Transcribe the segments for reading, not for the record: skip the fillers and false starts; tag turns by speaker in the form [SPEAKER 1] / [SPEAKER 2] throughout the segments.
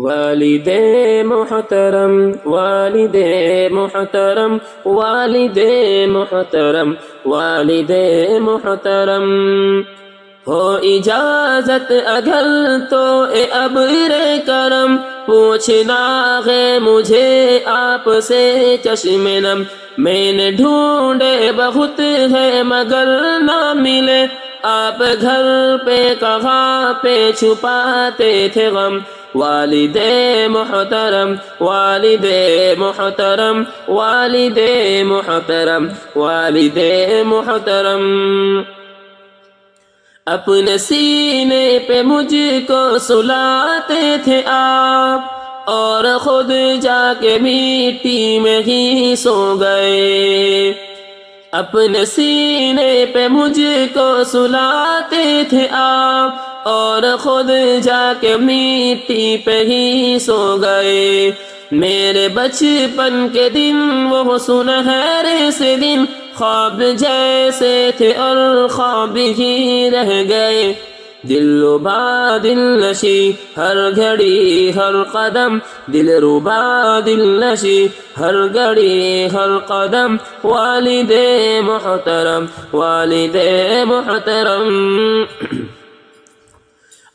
[SPEAKER 1] والد محترم والد محترم والد محترم والد محترم، ہو اجازت اگر تو اے ابر کرم، پوچھنا ہے مجھے آپ سے چشم نم، میں نے ڈھونڈے بہت ہے مگر نہ ملے، آپ گھر پہ کہاں پہ چھپاتے تھے غم، والد محترم والد محترم والد محترم والد محترم، اپنے سینے پہ مجھ کو سلاتے تھے آپ، اور خود جا کے مٹی میں ہی سو گئے، اپنے سینے پہ مجھ کو سلاتے تھے آپ، اور خود جا کے مٹی پہ ہی سو گئے، میرے بچپن کے دن وہ سنہرے سے دن، خواب جیسے تھے اور خواب ہی رہ گئے، دلربا دل نشی ہر گھڑی ہر قدم، دلربا دل نشی ہر گھڑی ہر قدم، والد محترم والد محترم،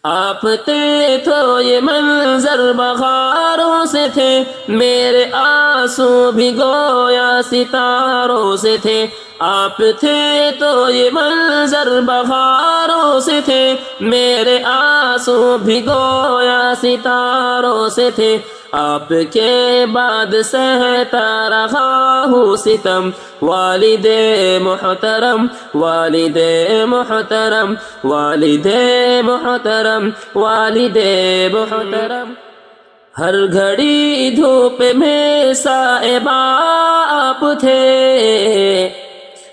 [SPEAKER 1] آپ تھے تو یہ منظر بہاروں سے تھے، میرے آنسو بھی گویا ستاروں سے تھے، آپ تھے تو یہ منظر بہاروں سے تھے، میرے آنسو بھی گویا ستاروں سے تھے، آپ کے بعد سہتا رہا ہوں ستم، والد محترم والد محترم والد محترم والد محترم، ہر گھڑی دھوپ میں صائب آپ تھے،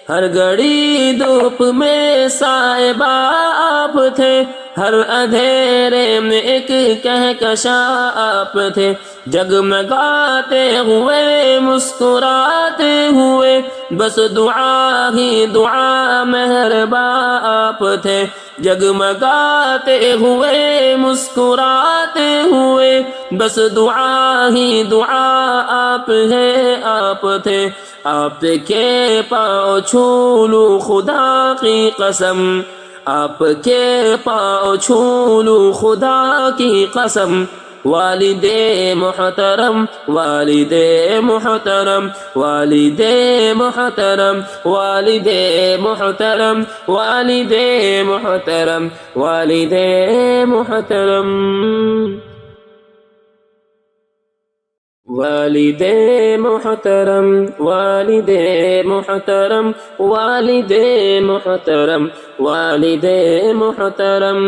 [SPEAKER 1] ہر گھڑی دھوپ میں صائب آپ تھے، ہر اندھیرے میں ایک کہکشاں آپ تھے، جگمگاتے ہوئے مسکراتے ہوئے، بس دعا ہی دعا مہرباں آپ تھے، جگمگاتے ہوئے مسکراتے ہوئے، بس دعا ہی دعا آپ ہے آپ تھے، آپ کے پاؤں چھو لوں خدا کی قسم، آپ کے پاؤں چھو لوں خدا کی قسم، والد محترم والد محترم والد محترم والد محترم والد محترم والد محترم، والد محترم والد محترم والد محترم والد محترم،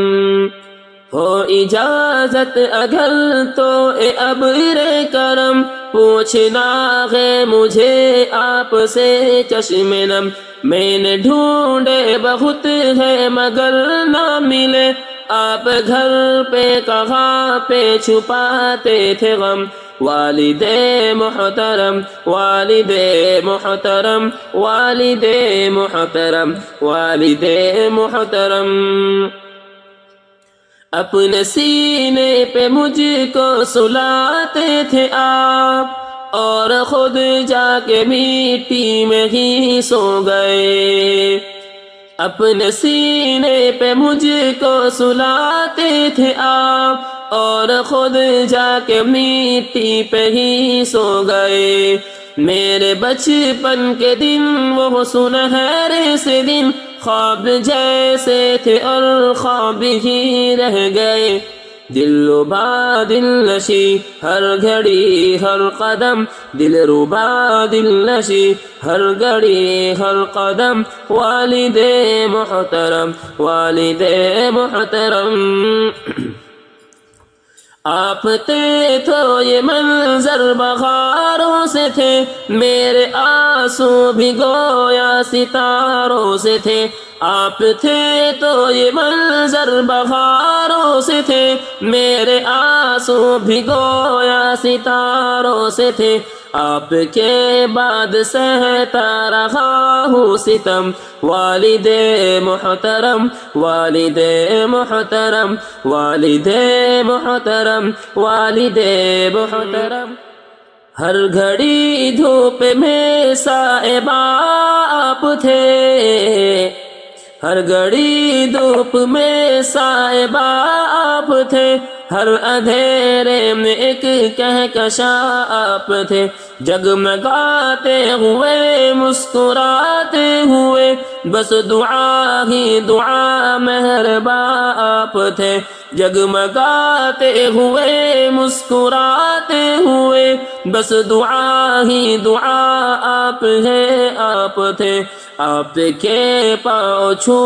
[SPEAKER 1] ہو اجازت اگر تو اے ابر کرم، پوچھنا ہے مجھے آپ سے چشم نم، میں نے ڈھونڈے بہت ہے مگر نہ ملے، آپ گھر پہ کہاں پہ چھپاتے تھے غم، والد محترم والد محترم والد محترم والد محترم، اپنے سینے پہ مجھ کو سلاتے تھے آپ، اور خود جا کے مٹی میں ہی سو گئے، اپنے سینے پہ مجھ کو سلاتے تھے آپ، اور خود جا کے مٹی پہ ہی سو گئے، میرے بچپن کے دن وہ سنہرے سے دن، خواب جیسے تھے اور خواب ہی رہ گئے، دلربا دل نشی ہر گھڑی ہر قدم، دلربا دل نشی ہر گھڑی ہر قدم، والد محترم والد محترم، آپ تھے تو یہ منظر بہاروں سے تھے، میرے آنسو بھی گویا ستاروں سے تھے، آپ تھے تو یہ منظر بہاروں سے تھے، میرے آنسو بھگویا ستاروں سے تھے، آپ کے بعد سہتا رہا ہوں ستم، والد محترم والد محترم والد محترم والد محترم۔ ہر گھڑی دھوپ میں صاحب آپ تھے، ہر گھڑی دھوپ میں صاحب آپ تھے، ہر اندھیرے میں ایک کہکشاں آپ تھے، جگمگاتے ہوئے مسکراتے ہوئے، بس دعا ہی دعا مہرباں آپ تھے، جگمگاتے ہوئے مسکراتے ہوئے، بس دعا ہی دعا آپ ہے آپ تھے، آپ کے پاؤں چھو